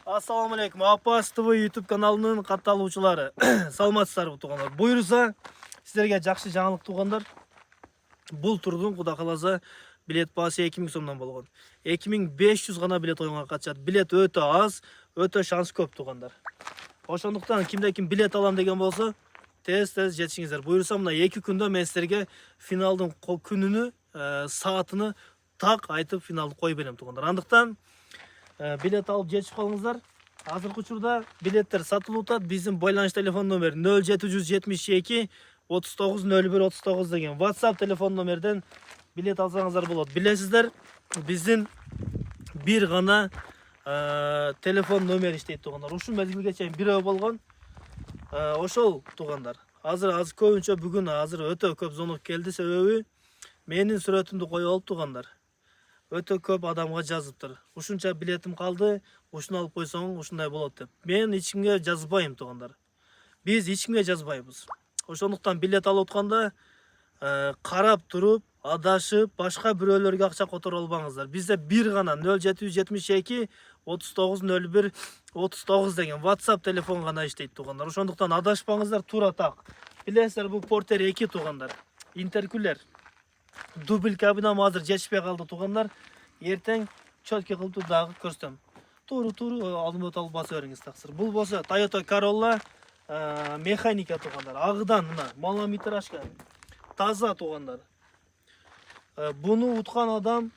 Assalamu алейкум. Апас ТВ YouTube каналынын катталуучулары. Саламатсыздарбы туугандар. Буйруса, сиздерге жакшы жаңылык туугандар. Бул турдун куда каласа билет баасы 2000 сомдон болгон. 2500 гана билет оюнга катышат. Билет өтө аз, өтө шанс көп туугандар. Ошондуктан кимде ким билет алам деген болсо, тез жетишиңиздер. Буйруса мына 2 күндө мен сиздерге финалдын күнүнү, саатыны так айтып финалды коюп берем туугандар. Андыктан билет алып жетишип калыңыздар. Азыркы учурда билеттер сатылып атат. Биздин байланыш телефон номери 0772 3901 39 деген WhatsApp телефон номерден билет алсаңыздар болот. Билесиздер, биздин бир гана телефон номери иштейт туугандар. Ушул мезгилге чейин бирөө болгон. Ошол туугандар. Азыр көбүнчө бүгүн өтө көп звонок келди, себеби менин сүрөтүмдү коюп алып туугандар. Өтө көп адамга жазыптыр. Ушунча билетим калды, ушуну алып койсоң ушундай болот деп. Мен эч кимге жазбайм туугандар. Биз эч кимге жазбайбыз. Ошондуктан билет алып атканда карап туруп, адашып, башка бирөөлөргө акча которо албаңыздар. Бизде бир гана 0772 3901 39 деген WhatsApp телефон гана иштейт туугандар. Ошондуктан адашпаңыздар, туура так. Билесиздер, бул Портер 2 туугандар. Интеркулер. Дубль кабинам азыр жетишпей калды туугандар. Эртең чөткө кылып дагы көрсөтөм. Туру алдыма алып басып бериңиз таксыр. Бул болсо Toyota Corolla механика туугандар. Агыдан мына малометражка. Таза туугандар. Буну уткан адам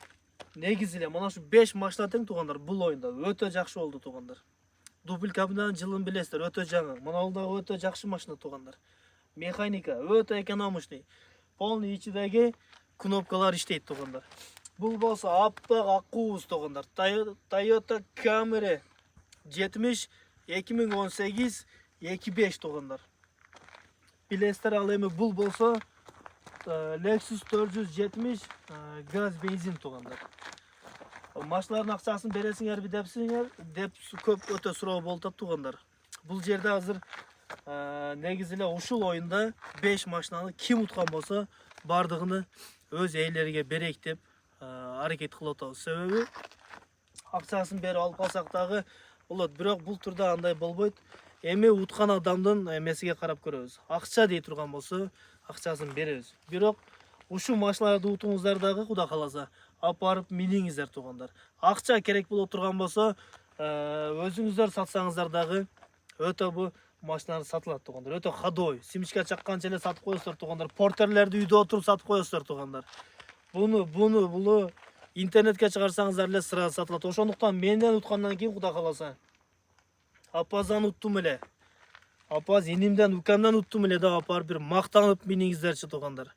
негизи эле мына ушу 5 машина тең туугандар бул оюнда. Өтө жакшы болду туугандар. Дубль кабинанын жылын билесиздер, өтө жаңы. Мына бул дагы өтө жакшы машина туугандар. Механика өтө экономичный. Полный ичидеги кнопкалар иштейт туугандар. Бул болсо аппак аккуз туугандар. Toyota Camry 70 2018 25 туугандар. Билесиздер, ал эми бул болсо Lexus 470 газ бензин туугандар. Машиналардын акчасын бересиңерби деп көп өтө суроо болуп атат туугандар. Бул жерде азыр негизи эле ушул оюнда 5 машинаны ким уткан болсо бардыгыны өз ээлериге берейик деп аракет кылып атабыз. Себеби акчасын берип алып калсак дагы болот, бирок бул турда андай болбойт. Эми уткан адамдын эмесиге карап көрөбүз. Акча дей турган болсо акчасын беребиз. Бирок ушул машиналарды утуңуздар дагы куда каласа апарып миниңиздер туугандар. Акча керек болуп турган болсо өзүңүздөр сатсаңыздар дагы өтө бу машиналар сатылат туугандар. Өтө ходой. Симичка чакканча эле сатып коесуздар туугандар. Портерлерди үйдө отуруп сатып коесуздар туугандар. Буну интернетке чыгарсаңыздар эле сразу сатылат. Ошондуктан менден уткандан кийин куда каласа апаздан уттум эле. Апаз инимден, укамдан уттум эле деп апарып бир мактанып миниңиздерчи туугандар.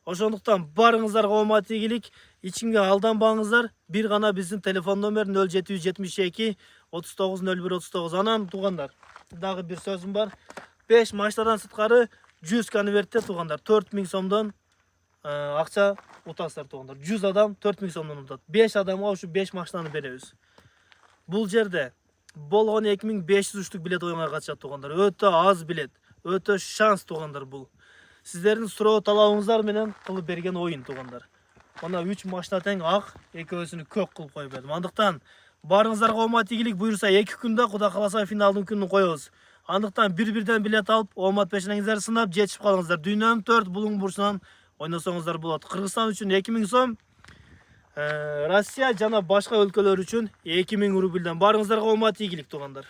Ошондуктан барыңыздарга оомат ийгилик, эч кимге алданбаңыздар. Бир гана биздин телефон номер 0772 3901 39. Анан туугандар, дагы бир сөзүм бар. 5 машинадан сырткары 100 конвертте туугандар 4000 сомдон акча утасыздар туугандар. 100 адам 4000 сомдон утат. 5 адамга ушу 5 машинаны беребиз. Бул жерде болгон 2500 билет оюнга катышат туугандар. Өтө аз билет, өтө шанс туугандар бул. Сиздердин суроо талабыңыздар менен кылып берген оюн туугандар. Мына 3 машина тең ак, экөөсүнү көк кылып коюп бердим. Андыктан барыңыздарга оомат ийгилик. Буйруса 2 күндө куда каласа финалдын күнүн коебуз. Андыктан бир-бирден билет алып, оомат пешенеңиздерди сынап жетишип калыңыздар. Дүйнөнүн 4 булуң бурчунан ойносоңуздар болот. Кыргызстан үчүн 2000 сом, Россия жана башка өлкөлөр үчүн 2000 рубльден. Барыңыздарга оомат ийгилик туугандар.